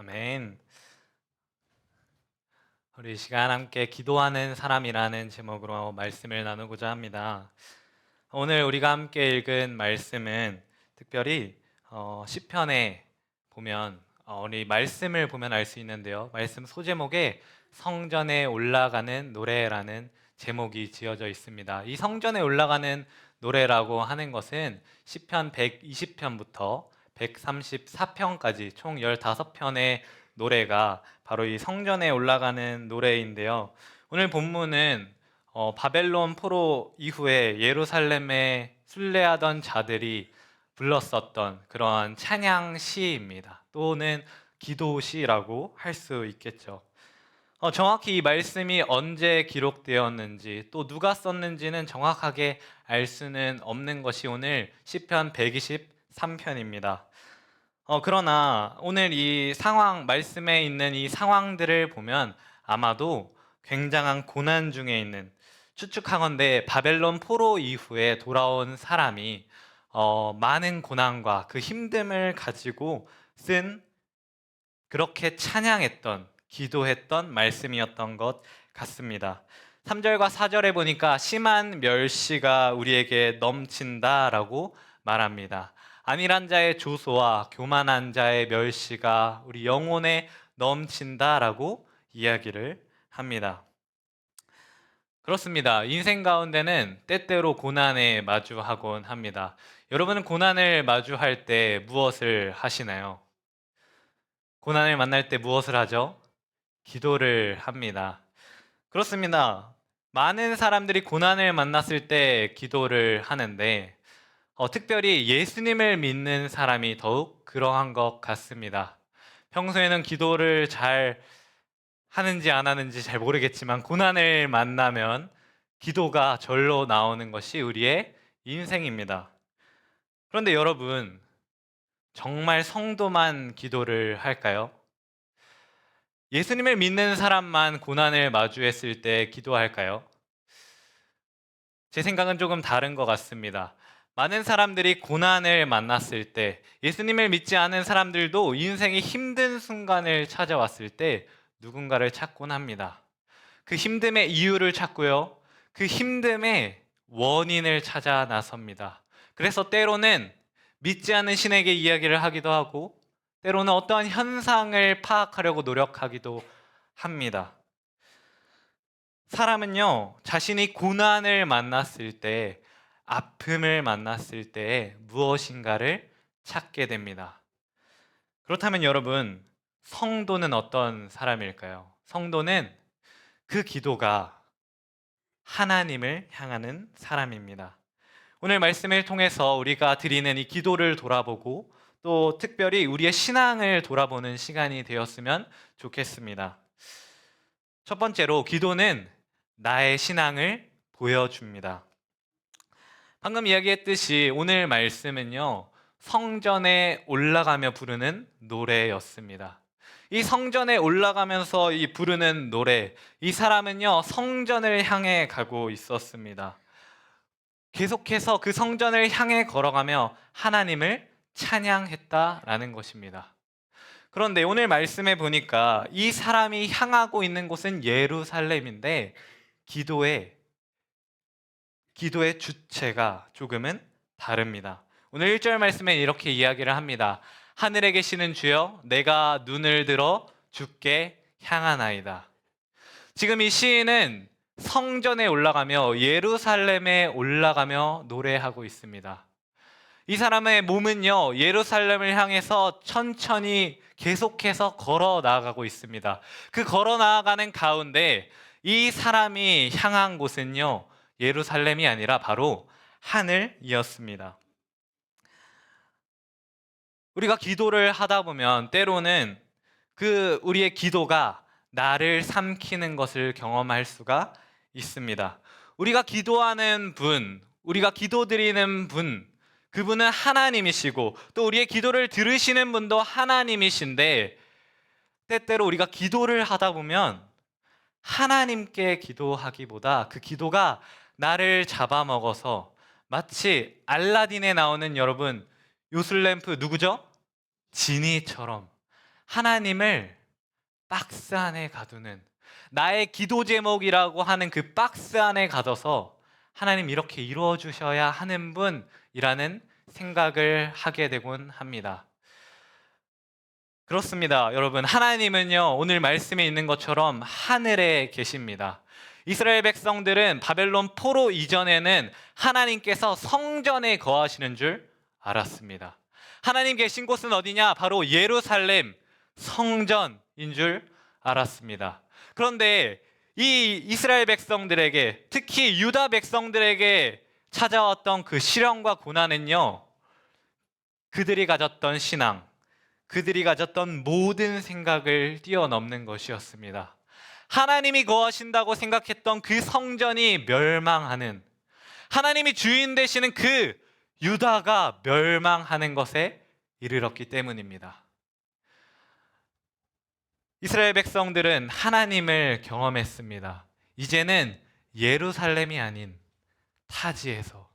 아멘. 우리 이 시간 함께 기도하는 사람이라는 제목으로 말씀을 나누고자 합니다. 오늘 우리가 함께 읽은 말씀은 특별히 시편에 보면 우리 말씀을 보면 알 수 있는데요. 말씀 소제목에 성전에 올라가는 노래라는 제목이 지어져 있습니다. 이 성전에 올라가는 노래라고 하는 것은 시편 120편부터 134편까지 총 15편의 노래가 바로 이 성전에 올라가는 노래인데요. 오늘 본문은 바벨론 포로 이후에 예루살렘에 순례하던 자들이 불렀었던 그러한 찬양 시입니다. 또는 기도 시라고 할 수 있겠죠. 정확히 이 말씀이 언제 기록되었는지 또 누가 썼는지는 정확하게 알 수는 없는 것이 오늘 시편 123편입니다. 그러나 오늘 이 상황, 말씀에 있는 이 상황들을 보면 아마도 굉장한 고난 중에 있는, 추측하건대 바벨론 포로 이후에 돌아온 사람이 많은 고난과 그 힘듦을 가지고 쓴, 그렇게 찬양했던, 기도했던 말씀이었던 것 같습니다. 3절과 4절에 보니까 심한 멸시가 우리에게 넘친다라고 말합니다. 안일한 자의 조소와 교만한 자의 멸시가 우리 영혼에 넘친다라고 이야기를 합니다. 그렇습니다. 인생 가운데는 때때로 고난에 마주하곤 합니다. 여러분은 고난을 마주할 때 무엇을 하시나요? 고난을 만날 때 무엇을 하죠? 기도를 합니다. 그렇습니다. 많은 사람들이 고난을 만났을 때 기도를 하는데 특별히 예수님을 믿는 사람이 더욱 그러한 것 같습니다. 평소에는 기도를 잘 하는지 안 하는지 잘 모르겠지만 고난을 만나면 기도가 절로 나오는 것이 우리의 인생입니다. 그런데 여러분, 정말 성도만 기도를 할까요? 예수님을 믿는 사람만 고난을 마주했을 때 기도할까요? 제 생각은 조금 다른 것 같습니다. 많은 사람들이 고난을 만났을 때, 예수님을 믿지 않은 사람들도 인생이 힘든 순간을 찾아왔을 때 누군가를 찾곤 합니다. 그 힘듦의 이유를 찾고요. 그 힘듦의 원인을 찾아 나섭니다. 그래서 때로는 믿지 않는 신에게 이야기를 하기도 하고, 때로는 어떠한 현상을 파악하려고 노력하기도 합니다. 사람은요, 자신이 고난을 만났을 때, 아픔을 만났을 때 무엇인가를 찾게 됩니다. 그렇다면 여러분, 성도는 어떤 사람일까요? 성도는 그 기도가 하나님을 향하는 사람입니다. 오늘 말씀을 통해서 우리가 드리는 이 기도를 돌아보고 또 특별히 우리의 신앙을 돌아보는 시간이 되었으면 좋겠습니다. 첫 번째로 기도는 나의 신앙을 보여줍니다. 방금 이야기했듯이 오늘 말씀은요, 성전에 올라가며 부르는 노래였습니다. 이 성전에 올라가면서 이 부르는 노래, 이 사람은요, 성전을 향해 가고 있었습니다. 계속해서 그 성전을 향해 걸어가며 하나님을 찬양했다라는 것입니다. 그런데 오늘 말씀에 보니까 이 사람이 향하고 있는 곳은 예루살렘인데 기도의 주체가 조금은 다릅니다. 오늘 1절 말씀에 이렇게 이야기를 합니다. 하늘에 계시는 주여, 내가 눈을 들어 주께 향하나이다. 지금 이 시인은 성전에 올라가며 예루살렘에 올라가며 노래하고 있습니다. 이 사람의 몸은요, 예루살렘을 향해서 천천히 계속해서 걸어 나아가고 있습니다. 그 걸어 나아가는 가운데 이 사람이 향한 곳은요, 예루살렘이 아니라 바로 하늘이었습니다. 우리가 기도를 하다 보면 때로는 그 우리의 기도가 나를 삼키는 것을 경험할 수가 있습니다. 우리가 기도하는 분, 우리가 기도드리는 분, 그분은 하나님이시고 또 우리의 기도를 들으시는 분도 하나님이신데 때때로 우리가 기도를 하다 보면 하나님께 기도하기보다 그 기도가 나를 잡아먹어서 마치 알라딘에 나오는 여러분 요술램프 누구죠? 지니처럼 하나님을 박스 안에 가두는, 나의 기도 제목이라고 하는 그 박스 안에 가둬서 하나님 이렇게 이루어 주셔야 하는 분이라는 생각을 하게 되곤 합니다. 그렇습니다. 여러분, 하나님은요, 오늘 말씀에 있는 것처럼 하늘에 계십니다. 이스라엘 백성들은 바벨론 포로 이전에는 하나님께서 성전에 거하시는 줄 알았습니다. 하나님 계신 곳은 어디냐? 바로 예루살렘 성전인 줄 알았습니다. 그런데 이 이스라엘 백성들에게, 특히 유다 백성들에게 찾아왔던 그 시련과 고난은요, 그들이 가졌던 신앙, 그들이 가졌던 모든 생각을 뛰어넘는 것이었습니다. 하나님이 거하신다고 생각했던 그 성전이 멸망하는, 하나님이 주인 되시는 그 유다가 멸망하는 것에 이르렀기 때문입니다. 이스라엘 백성들은 하나님을 경험했습니다. 이제는 예루살렘이 아닌 타지에서,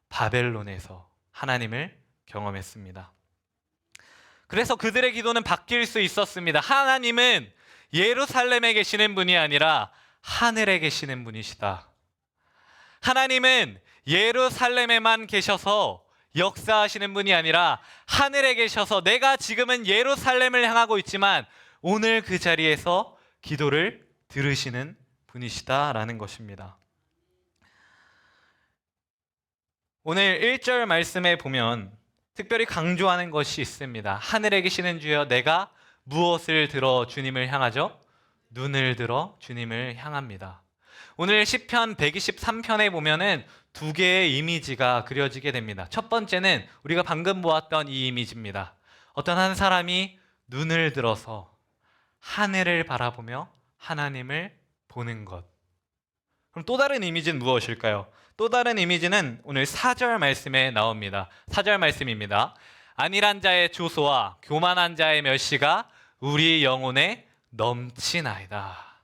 바벨론에서 하나님을 경험했습니다. 그래서 그들의 기도는 바뀔 수 있었습니다. 하나님은 예루살렘에 계시는 분이 아니라 하늘에 계시는 분이시다. 하나님은 예루살렘에만 계셔서 역사하시는 분이 아니라 하늘에 계셔서 내가 지금은 예루살렘을 향하고 있지만 오늘 그 자리에서 기도를 들으시는 분이시다라는 것입니다. 오늘 1절 말씀에 보면 특별히 강조하는 것이 있습니다. 하늘에 계시는 주여, 내가 무엇을 들어 주님을 향하죠? 눈을 들어 주님을 향합니다. 오늘 시편 123편에 보면은 두 개의 이미지가 그려지게 됩니다. 첫 번째는 우리가 방금 보았던 이 이미지입니다. 어떤 한 사람이 눈을 들어서 하늘을 바라보며 하나님을 보는 것. 그럼 또 다른 이미지는 무엇일까요? 또 다른 이미지는 오늘 4절 말씀에 나옵니다. 4절 말씀입니다. 안일한 자의 조소와 교만한 자의 멸시가 우리 영혼에 넘치나이다.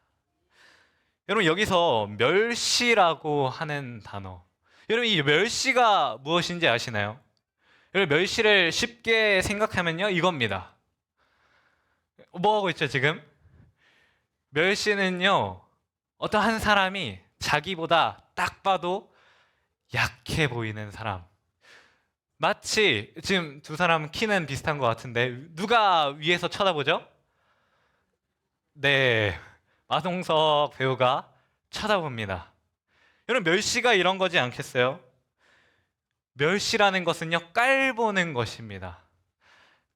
여러분, 여기서 멸시라고 하는 단어, 여러분 이 멸시가 무엇인지 아시나요? 여러분, 멸시를 쉽게 생각하면요, 이겁니다. 뭐 하고 있죠 지금? 멸시는요, 어떤 한 사람이 자기보다 딱 봐도 약해 보이는 사람. 마치 지금 두 사람 키는 비슷한 것 같은데 누가 위에서 쳐다보죠? 네, 마동석 배우가 쳐다봅니다. 여러분, 멸시가 이런 거지 않겠어요? 멸시라는 것은요, 깔보는 것입니다.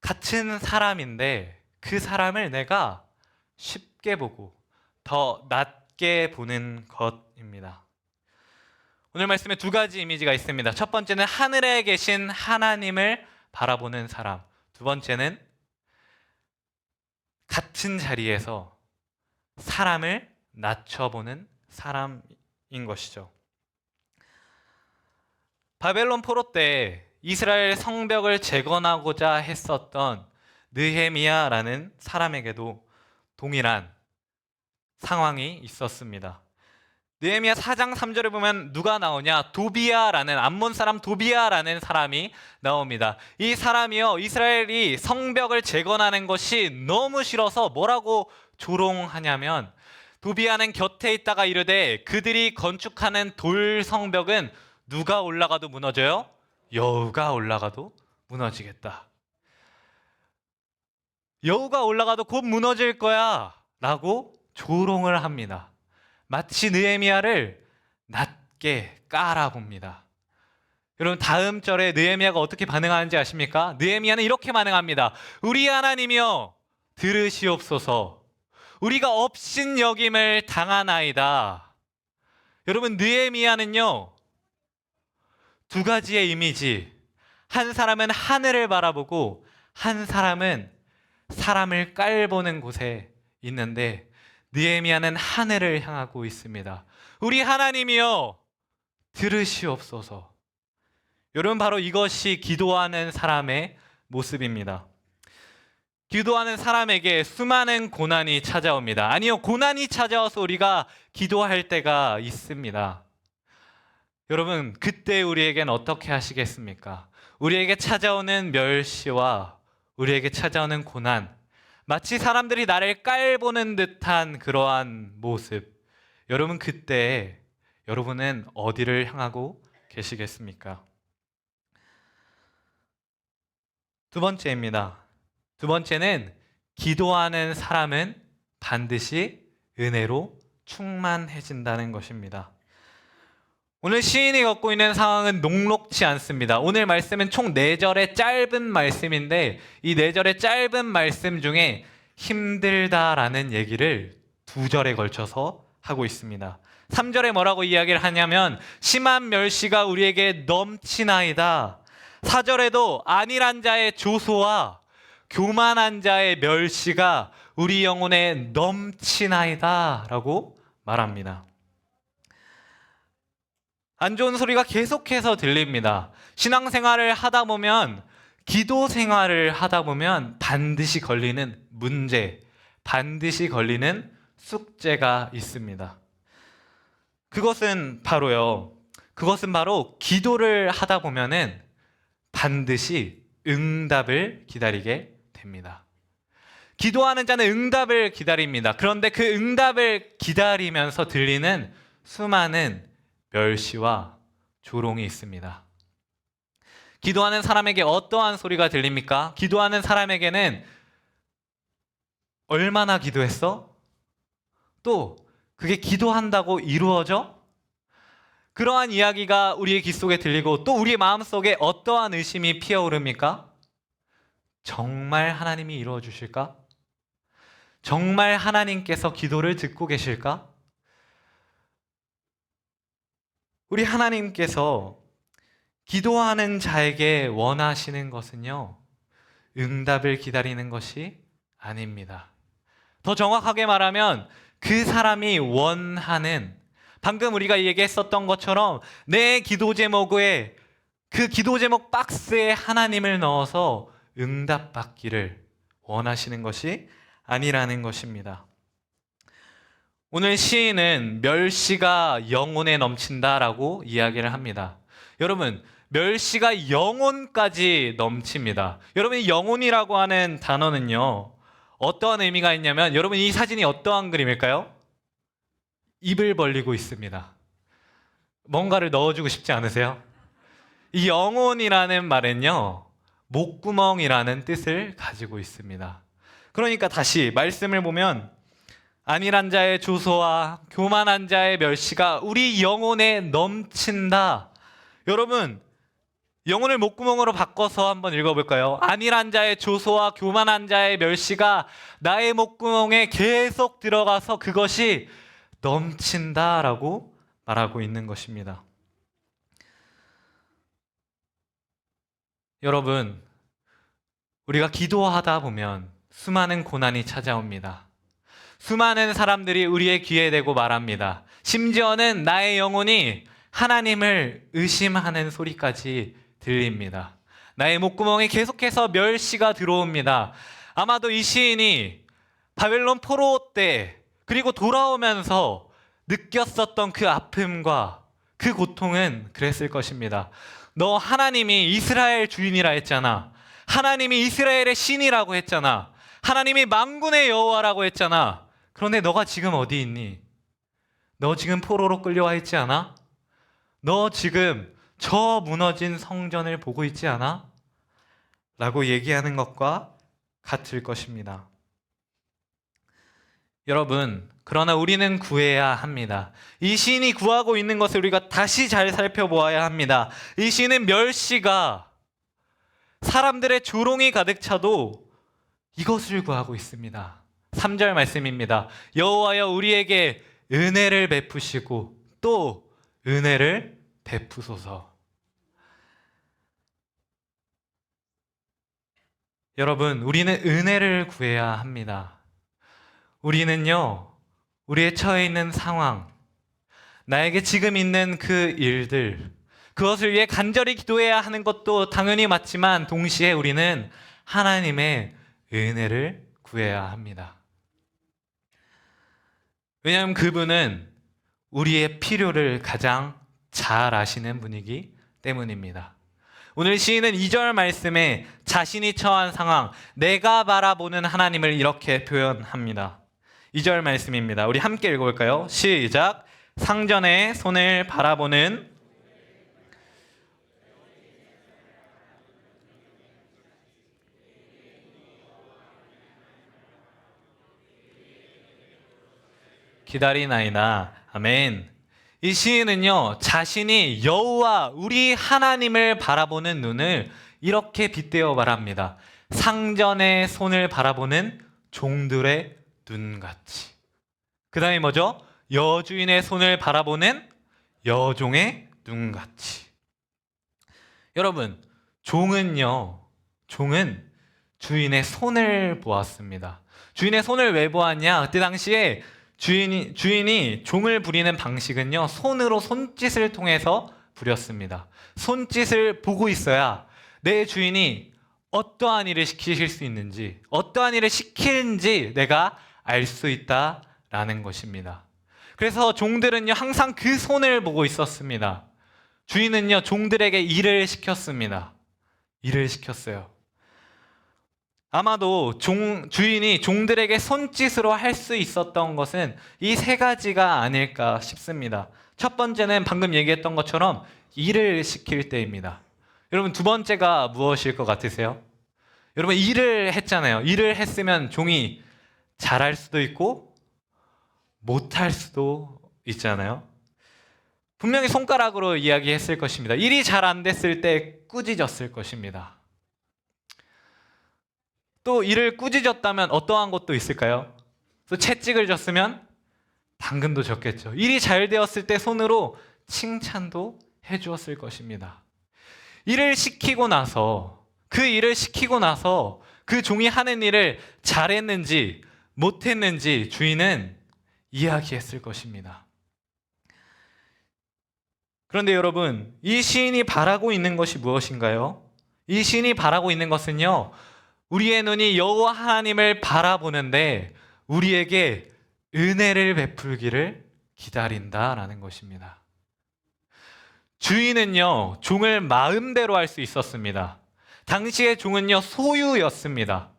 같은 사람인데 그 사람을 내가 쉽게 보고 더 낮게 보는 것입니다. 오늘 말씀에 두 가지 이미지가 있습니다. 첫 번째는 하늘에 계신 하나님을 바라보는 사람. 두 번째는 같은 자리에서 사람을 낮춰보는 사람인 것이죠. 바벨론 포로 때 이스라엘 성벽을 재건하고자 했었던 느헤미야라는 사람에게도 동일한 상황이 있었습니다. 느헤미야 4장 3절에 보면 누가 나오냐? 도비야라는, 암몬 사람 도비야라는 사람이 나옵니다. 이 사람이요, 이스라엘이 성벽을 재건하는 것이 너무 싫어서 뭐라고 조롱하냐면, 도비야는 곁에 있다가 이르되 그들이 건축하는 돌 성벽은 누가 올라가도 무너져요? 여우가 올라가도 무너지겠다. 여우가 올라가도 곧 무너질 거야 라고 조롱을 합니다. 마치 느헤미야를 낮게 깔아봅니다. 여러분, 다음 절에 느헤미야가 어떻게 반응하는지 아십니까? 느헤미야는 이렇게 반응합니다. 우리 하나님이여 들으시옵소서. 우리가 업신여김을 당하나이다. 여러분, 느헤미야는요, 두 가지의 이미지, 한 사람은 하늘을 바라보고 한 사람은 사람을 깔보는 곳에 있는데, 느헤미야는 하늘을 향하고 있습니다. 우리 하나님이여 들으시옵소서. 여러분, 바로 이것이 기도하는 사람의 모습입니다. 기도하는 사람에게 수많은 고난이 찾아옵니다. 아니요, 고난이 찾아와서 우리가 기도할 때가 있습니다. 여러분, 그때 우리에겐 어떻게 하시겠습니까? 우리에게 찾아오는 멸시와 우리에게 찾아오는 고난, 마치 사람들이 나를 깔보는 듯한 그러한 모습. 여러분, 그때 여러분은 어디를 향하고 계시겠습니까? 두 번째입니다. 두 번째는 기도하는 사람은 반드시 은혜로 충만해진다는 것입니다. 오늘 시인이 겪고 있는 상황은 녹록지 않습니다. 오늘 말씀은 총 4절의 짧은 말씀인데 이 4절의 짧은 말씀 중에 힘들다라는 얘기를 2절에 걸쳐서 하고 있습니다. 3절에 뭐라고 이야기를 하냐면 심한 멸시가 우리에게 넘치나이다. 4절에도 안일한 자의 조소와 교만한 자의 멸시가 우리 영혼에 넘치나이다 라고 말합니다. 안 좋은 소리가 계속해서 들립니다. 신앙생활을 하다 보면, 기도 생활을 하다 보면 반드시 걸리는 문제, 반드시 걸리는 숙제가 있습니다. 그것은 바로 기도를 하다 보면은 반드시 응답을 기다리게 됩니다. 기도하는 자는 응답을 기다립니다. 그런데 그 응답을 기다리면서 들리는 수많은 멸시와 조롱이 있습니다. 기도하는 사람에게 어떠한 소리가 들립니까? 기도하는 사람에게는 얼마나 기도했어? 또 그게 기도한다고 이루어져? 그러한 이야기가 우리의 귀 속에 들리고 또 우리의 마음속에 어떠한 의심이 피어오릅니까? 정말 하나님이 이루어 주실까? 정말 하나님께서 기도를 듣고 계실까? 우리 하나님께서 기도하는 자에게 원하시는 것은요, 응답을 기다리는 것이 아닙니다. 더 정확하게 말하면 그 사람이 원하는, 방금 우리가 얘기했었던 것처럼 내 기도 제목에, 그 기도 제목 박스에 하나님을 넣어서 응답받기를 원하시는 것이 아니라는 것입니다. 오늘 시인은 멸시가 영혼에 넘친다라고 이야기를 합니다. 여러분, 멸시가 영혼까지 넘칩니다. 여러분, 이 영혼이라고 하는 단어는요, 어떠한 의미가 있냐면, 여러분, 이 사진이 어떠한 그림일까요? 입을 벌리고 있습니다. 뭔가를 넣어주고 싶지 않으세요? 이 영혼이라는 말은요, 목구멍이라는 뜻을 가지고 있습니다. 그러니까 다시 말씀을 보면 안일한 자의 조소와 교만한 자의 멸시가 우리 영혼에 넘친다. 여러분, 영혼을 목구멍으로 바꿔서 한번 읽어볼까요? 안일한 자의 조소와 교만한 자의 멸시가 나의 목구멍에 계속 들어가서 그것이 넘친다라고 말하고 있는 것입니다. 여러분, 우리가 기도하다 보면 수많은 고난이 찾아옵니다. 수많은 사람들이 우리의 귀에 대고 말합니다. 심지어는 나의 영혼이 하나님을 의심하는 소리까지 들립니다. 나의 목구멍에 계속해서 멸시가 들어옵니다. 아마도 이 시인이 바벨론 포로 때 그리고 돌아오면서 느꼈었던 그 아픔과 그 고통은 그랬을 것입니다. 너 하나님이 이스라엘 주인이라 했잖아. 하나님이 이스라엘의 신이라고 했잖아. 하나님이 만군의 여호와라고 했잖아. 그런데 너가 지금 어디 있니? 너 지금 포로로 끌려와 있지 않아? 너 지금 저 무너진 성전을 보고 있지 않아? 라고 얘기하는 것과 같을 것입니다. 여러분, 그러나 우리는 구해야 합니다. 이 시인이 구하고 있는 것을 우리가 다시 잘 살펴보아야 합니다. 이 시인은 멸시가, 사람들의 조롱이 가득 차도 이것을 구하고 있습니다. 3절 말씀입니다. 여호와여 우리에게 은혜를 베푸시고 또 은혜를 베푸소서. 여러분, 우리는 은혜를 구해야 합니다. 우리는요, 우리의 처해 있는 상황, 나에게 지금 있는 그 일들, 그것을 위해 간절히 기도해야 하는 것도 당연히 맞지만 동시에 우리는 하나님의 은혜를 구해야 합니다. 왜냐하면 그분은 우리의 필요를 가장 잘 아시는 분이기 때문입니다. 오늘 시인은 2절 말씀에 자신이 처한 상황, 내가 바라보는 하나님을 이렇게 표현합니다. 2절 말씀입니다. 우리 함께 읽어볼까요? 시작. 상전의 손을 바라보는 기다리나이다. 아멘. 이 시인은요, 자신이 여호와 우리 하나님을 바라보는 눈을 이렇게 빗대어 말합니다. 상전의 손을 바라보는 종들의 눈같이. 그 다음에 뭐죠? 여주인의 손을 바라보는 여종의 눈같이. 여러분, 종은 주인의 손을 보았습니다. 주인의 손을 왜 보았냐? 그때 당시에 주인이 종을 부리는 방식은요, 손으로 손짓을 통해서 부렸습니다. 손짓을 보고 있어야 내 주인이 어떠한 일을 시키실 수 있는지, 어떠한 일을 시키는지 내가 알 수 있다라는 것입니다. 그래서 종들은요, 항상 그 손을 보고 있었습니다. 주인은요, 종들에게 일을 시켰습니다. 일을 시켰어요. 아마도 주인이 종들에게 손짓으로 할 수 있었던 것은 이 세 가지가 아닐까 싶습니다. 첫 번째는 방금 얘기했던 것처럼 일을 시킬 때입니다. 여러분, 두 번째가 무엇일 것 같으세요? 여러분, 일을 했잖아요. 일을 했으면 종이 잘할 수도 있고 못할 수도 있잖아요. 분명히 손가락으로 이야기했을 것입니다. 일이 잘 안 됐을 때 꾸짖었을 것입니다. 또 일을 꾸짖었다면 어떠한 것도 있을까요? 또 채찍을 줬으면 당근도 줬겠죠. 일이 잘 되었을 때 손으로 칭찬도 해주었을 것입니다. 일을 시키고 나서 그 종이 하는 일을 잘했는지 못했는지 주인은 이야기했을 것입니다. 그런데 여러분, 이 시인이 바라고 있는 것이 무엇인가요? 이 시인이 바라고 있는 것은요, 우리의 눈이 여호와 하나님을 바라보는데 우리에게 은혜를 베풀기를 기다린다라는 것입니다. 주인은요, 종을 마음대로 할 수 있었습니다. 당시의 종은요, 소유였습니다.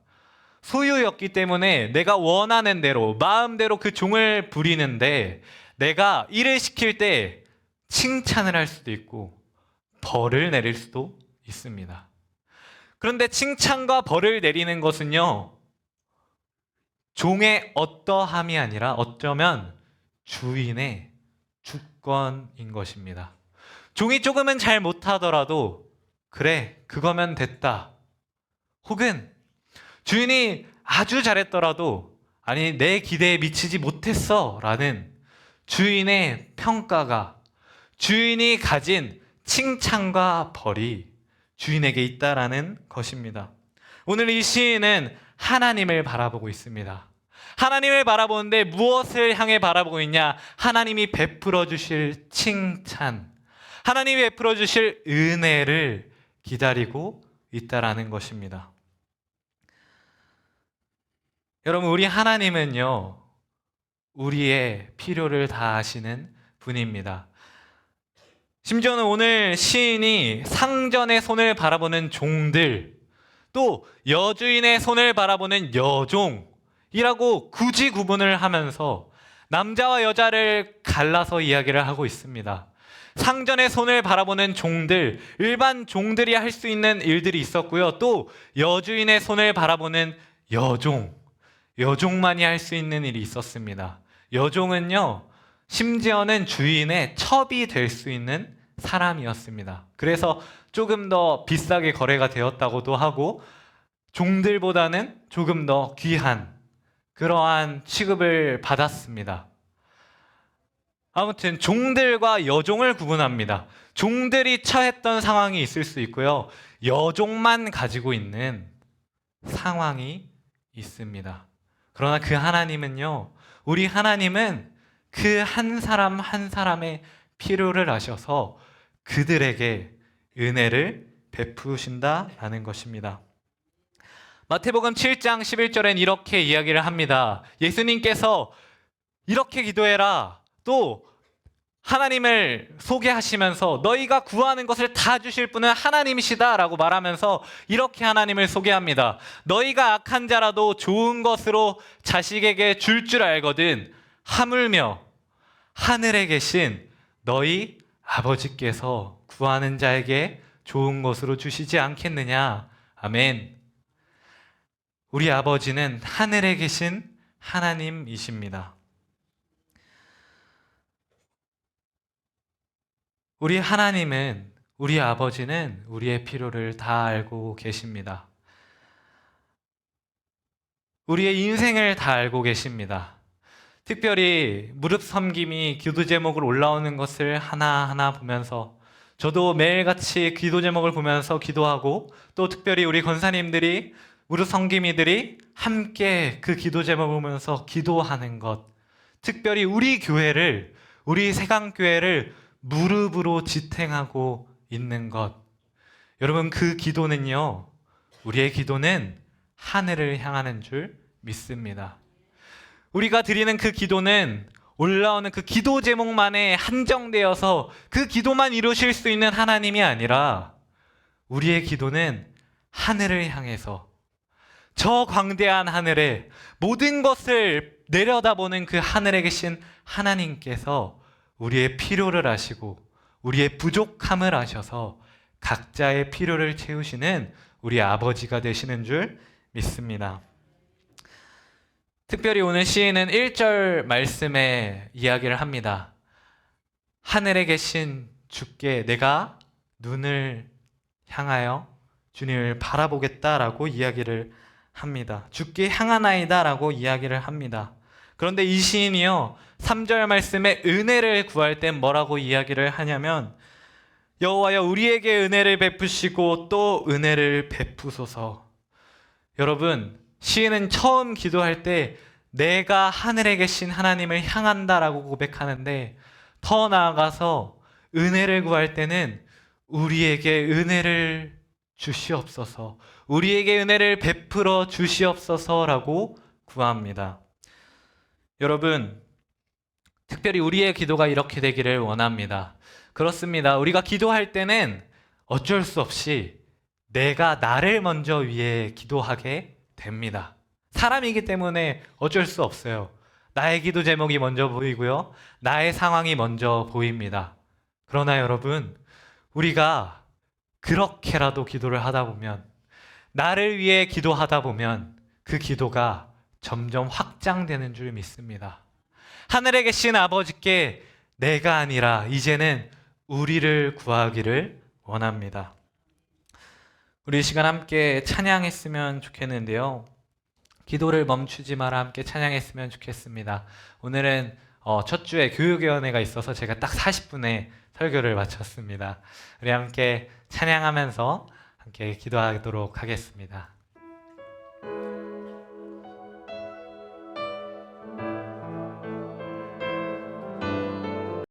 소유였기 때문에 내가 원하는 대로 마음대로 그 종을 부리는데, 내가 일을 시킬 때 칭찬을 할 수도 있고 벌을 내릴 수도 있습니다. 그런데 칭찬과 벌을 내리는 것은요, 종의 어떠함이 아니라 어쩌면 주인의 주권인 것입니다. 종이 조금은 잘 못하더라도 그래, 그거면 됐다. 혹은 주인이 아주 잘했더라도 아니, 내 기대에 미치지 못했어 라는 주인의 평가가, 주인이 가진 칭찬과 벌이 주인에게 있다라는 것입니다. 오늘 이 시인은 하나님을 바라보고 있습니다. 하나님을 바라보는데 무엇을 향해 바라보고 있냐? 하나님이 베풀어 주실 칭찬, 하나님이 베풀어 주실 은혜를 기다리고 있다라는 것입니다. 여러분, 우리 하나님은요, 우리의 필요를 다 아시는 분입니다. 심지어는 오늘 시인이 상전의 손을 바라보는 종들, 또 여주인의 손을 바라보는 여종이라고 굳이 구분을 하면서 남자와 여자를 갈라서 이야기를 하고 있습니다. 상전의 손을 바라보는 종들, 일반 종들이 할 수 있는 일들이 있었고요. 또 여주인의 손을 바라보는 여종만이 할 수 있는 일이 있었습니다. 여종은요, 심지어는 주인의 첩이 될 수 있는 사람이었습니다. 그래서 조금 더 비싸게 거래가 되었다고도 하고 종들보다는 조금 더 귀한 그러한 취급을 받았습니다. 아무튼 종들과 여종을 구분합니다. 종들이 처했던 상황이 있을 수 있고요, 여종만 가지고 있는 상황이 있습니다. 그러나 그 하나님은요, 우리 하나님은 그 한 사람 한 사람의 필요를 아셔서 그들에게 은혜를 베푸신다라는 것입니다. 마태복음 7장 11절엔 이렇게 이야기를 합니다. 예수님께서 이렇게 기도해라, 또 하나님을 소개하시면서 너희가 구하는 것을 다 주실 분은 하나님이시다라고 말하면서 이렇게 하나님을 소개합니다. 너희가 악한 자라도 좋은 것으로 자식에게 줄 알거든 하물며 하늘에 계신 너희 아버지께서 구하는 자에게 좋은 것으로 주시지 않겠느냐. 아멘. 우리 아버지는 하늘에 계신 하나님이십니다. 우리 하나님은, 우리 아버지는 우리의 필요를 다 알고 계십니다. 우리의 인생을 다 알고 계십니다. 특별히 무릎 섬김이 기도 제목으로 올라오는 것을 하나하나 보면서 저도 매일같이 기도 제목을 보면서 기도하고 또 특별히 우리 권사님들이 무릎 섬김이들이 함께 그 기도 제목을 보면서 기도하는 것, 특별히 우리 교회를, 우리 세강교회를 무릎으로 지탱하고 있는 것, 여러분 그 기도는요, 우리의 기도는 하늘을 향하는 줄 믿습니다. 우리가 드리는 그 기도는 올라오는 그 기도 제목만에 한정되어서 그 기도만 이루실 수 있는 하나님이 아니라 우리의 기도는 하늘을 향해서 저 광대한 하늘에 모든 것을 내려다보는 그 하늘에 계신 하나님께서 우리의 필요를 아시고 우리의 부족함을 아셔서 각자의 필요를 채우시는 우리 아버지가 되시는 줄 믿습니다. 특별히 오늘 시인은 1절 말씀에 이야기를 합니다. 하늘에 계신 주께 내가 눈을 향하여 주님을 바라보겠다라고 이야기를 합니다. 주께 향하나이다라고 이야기를 합니다. 그런데 이 시인이요, 3절 말씀에 은혜를 구할 땐 뭐라고 이야기를 하냐면 여호와여 우리에게 은혜를 베푸시고 또 은혜를 베푸소서. 여러분, 시인은 처음 기도할 때 내가 하늘에 계신 하나님을 향한다라고 고백하는데 더 나아가서 은혜를 구할 때는 우리에게 은혜를 주시옵소서, 우리에게 은혜를 베풀어 주시옵소서라고 구합니다. 여러분, 특별히 우리의 기도가 이렇게 되기를 원합니다. 그렇습니다. 우리가 기도할 때는 어쩔 수 없이 내가 나를 먼저 위해 기도하게 됩니다. 사람이기 때문에 어쩔 수 없어요. 나의 기도 제목이 먼저 보이고요, 나의 상황이 먼저 보입니다. 그러나 여러분, 우리가 그렇게라도 기도를 하다 보면, 나를 위해 기도하다 보면 그 기도가 점점 확장되는 줄 믿습니다. 하늘에 계신 아버지께 내가 아니라 이제는 우리를 구하기를 원합니다. 우리 이 시간 함께 찬양했으면 좋겠는데요, 기도를 멈추지 마라 함께 찬양했으면 좋겠습니다. 오늘은 첫 주에 교육위원회가 있어서 제가 딱 40분에 설교를 마쳤습니다. 우리 함께 찬양하면서 함께 기도하도록 하겠습니다.